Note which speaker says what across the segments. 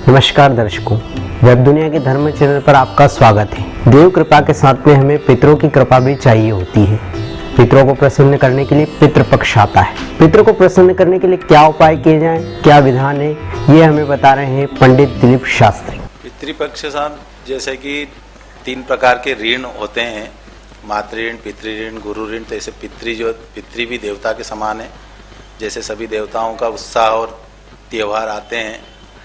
Speaker 1: नमस्कार दर्शकों, वेब दुनिया के धर्म चैनल पर आपका स्वागत है। देव कृपा के साथ में हमें पितरों की कृपा भी चाहिए होती है। पितरों को प्रसन्न करने के लिए पितृपक्ष आता है। पितरों को प्रसन्न करने के लिए क्या उपाय किए जाएं, क्या विधान है, ये हमें बता रहे हैं पंडित दिलीप शास्त्री।
Speaker 2: पितृपक्ष साहब, जैसे कि 3 प्रकार के ऋण होते हैं, मातृ ऋण, पितृ ऋण, गुरु ऋण। तो ऐसे पितृ भी देवता के समान है। जैसे सभी देवताओं का उत्साह और त्यौहार आते हैं,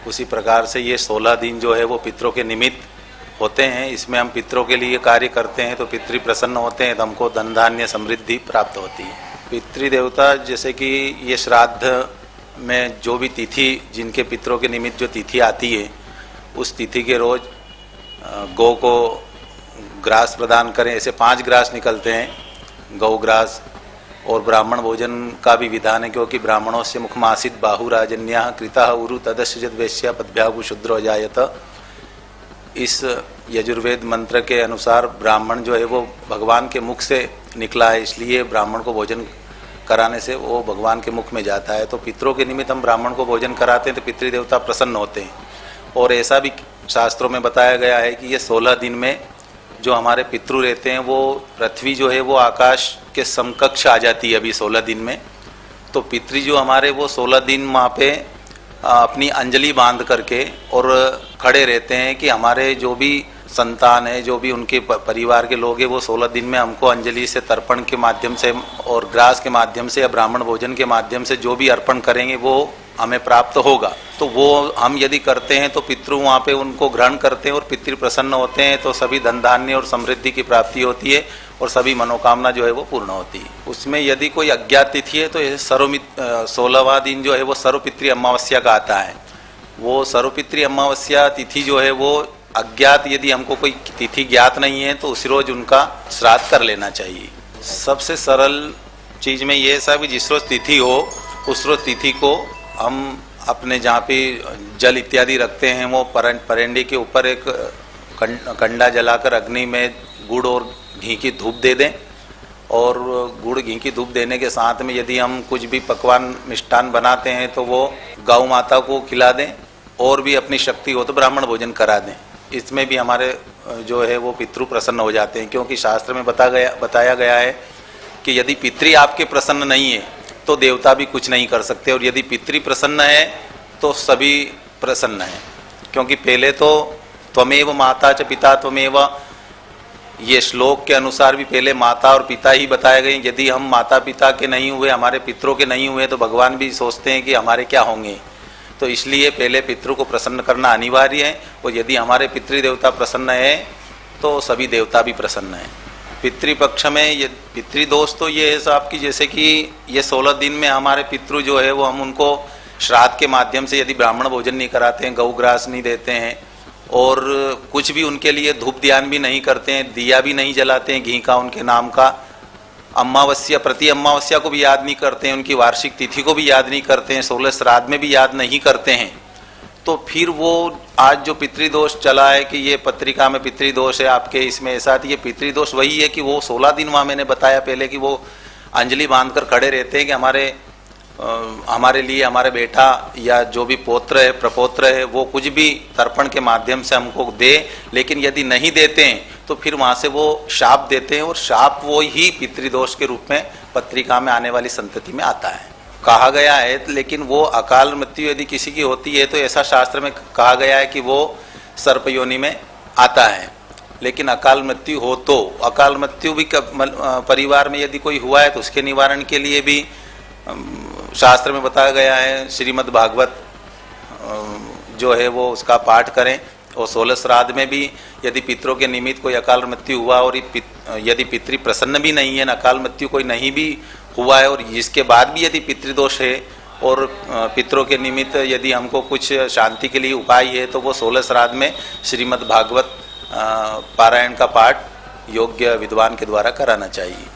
Speaker 2: उसी प्रकार से ये 16 दिन जो है वो पितरों के निमित्त होते हैं। इसमें हम पितरों के लिए कार्य करते हैं तो पितृ प्रसन्न होते हैं, तो हमको धन धान्य समृद्धि प्राप्त होती है। पितृदेवता जैसे कि ये श्राद्ध में जो भी तिथि, जिनके पितरों के निमित्त जो तिथि आती है, उस तिथि के रोज गौ को ग्रास प्रदान करें। ऐसे 5 ग्रास निकलते हैं, गौ ग्रास। और ब्राह्मण भोजन का भी विधान है, क्योंकि ब्राह्मणों से मुखमासित बाहुराजन्या कृता उरु तदस्यजत वैश्या पद्भ्यागु शूद्रो जायत। इस यजुर्वेद मंत्र के अनुसार ब्राह्मण जो है वो भगवान के मुख से निकला है, इसलिए ब्राह्मण को भोजन कराने से वो भगवान के मुख में जाता है। तो पितरों के निमित्त हम ब्राह्मण को भोजन कराते हैं तो पितृदेवता प्रसन्न होते हैं। और ऐसा भी शास्त्रों में बताया गया है कि ये 16 दिन में जो हमारे पितृ रहते हैं, वो पृथ्वी जो है वो आकाश के समकक्ष आ जाती है अभी 16 दिन में। तो पितृ जो हमारे वो 16 दिन वहाँ पे अपनी अंजलि बांध करके और खड़े रहते हैं कि हमारे जो भी संतान है, जो भी उनके परिवार के लोग हैं, वो 16 दिन में हमको अंजलि से, तर्पण के माध्यम से और ग्रास के माध्यम से या ब्राह्मण भोजन के माध्यम से जो भी अर्पण करेंगे वो हमें प्राप्त होगा। तो वो हम यदि करते हैं तो पितृ वहाँ पे उनको ग्रहण करते हैं और पितृ प्रसन्न होते हैं, तो सभी धन धान्य और समृद्धि की प्राप्ति होती है और सभी मनोकामना जो है वो पूर्ण होती है। उसमें यदि कोई अज्ञात तिथि है तो ये 16वां दिन जो है वो सर्वपितृ अमावस्या का आता है। वो सर्वपितृ अमावस्या तिथि जो है वो अज्ञात, यदि हमको कोई तिथि ज्ञात नहीं है तो उसी रोज उनका श्राद्ध कर लेना चाहिए। सबसे सरल चीज में ये सब, जिस रोज तिथि हो उस रोज तिथि को हम अपने जहाँ पे जल इत्यादि रखते हैं वो परेंडे के ऊपर एक कंडा जलाकर अग्नि में गुड़ और घी की धूप दे दें। और गुड़ घी की धूप देने के साथ में यदि हम कुछ भी पकवान मिष्टान बनाते हैं तो वो गौ माता को खिला दें, और भी अपनी शक्ति हो तो ब्राह्मण भोजन करा दें। इसमें भी हमारे जो है वो पितृ प्रसन्न हो जाते हैं, क्योंकि शास्त्र में बताया गया है कि यदि पितृ आपके प्रसन्न नहीं है तो देवता भी कुछ नहीं कर सकते, और यदि पितृ प्रसन्न है तो सभी प्रसन्न है। क्योंकि पहले तो त्वमेव माता च पिता त्वमेव, ये श्लोक के अनुसार भी पहले माता और पिता ही बताए गए। यदि हम माता पिता के नहीं हुए, हमारे पितरों के नहीं हुए, तो भगवान भी सोचते हैं कि हमारे क्या होंगे। तो इसलिए पहले पितरों को प्रसन्न करना अनिवार्य है, और यदि हमारे पितृदेवता प्रसन्न है तो सभी देवता भी प्रसन्न है। पितृपक्ष में ये पितृदोष तो ये है साहब की, जैसे कि ये 16 दिन में हमारे पितृ जो है वो हम उनको श्राद्ध के माध्यम से यदि ब्राह्मण भोजन नहीं कराते हैं, गौग्रास नहीं देते हैं, और कुछ भी उनके लिए धूप ध्यान भी नहीं करते हैं, दिया भी नहीं जलाते हैं घी का उनके नाम का, अमावस्या प्रति अमावस्या को भी याद नहीं करते हैं, उनकी वार्षिक तिथि को भी याद नहीं करते हैं, 16 श्राद्ध में भी याद नहीं करते हैं, तो फिर वो आज जो पितृदोष चला है कि ये पत्रिका में पितृदोष है आपके, इसमें ऐसा, ये पितृदोष वही है कि वो 16 दिन वहाँ मैंने बताया पहले कि वो अंजलि बांधकर खड़े रहते हैं कि हमारे लिए हमारे बेटा या जो भी पौत्र है, प्रपौत्र है, वो कुछ भी तर्पण के माध्यम से हमको दे। लेकिन यदि नहीं देते हैं तो फिर वहाँ से वो शाप देते हैं, और शाप वो ही पितृदोष के रूप में पत्रिका में आने वाली संतति में आता है। कहा गया है, लेकिन वो अकाल मृत्यु यदि किसी की होती है तो ऐसा शास्त्र में कहा गया है कि वो सर्प योनि में आता है। लेकिन अकाल मृत्यु हो तो, अकाल मृत्यु भी परिवार में यदि कोई हुआ है तो उसके निवारण के लिए भी शास्त्र में बताया गया है। श्रीमद् भागवत जो है वो उसका पाठ करें, और 16 श्राद्ध में भी यदि पितरों के निमित्त कोई अकाल मृत्यु हुआ और यदि पितृ प्रसन्न भी नहीं है, अकाल मृत्यु कोई नहीं भी हुआ है, और इसके बाद भी यदि पितृदोष है और पितरों के निमित्त यदि हमको कुछ शांति के लिए उपाय है, तो वो 16 श्राद्ध में श्रीमद् भागवत पारायण का पाठ योग्य विद्वान के द्वारा कराना चाहिए।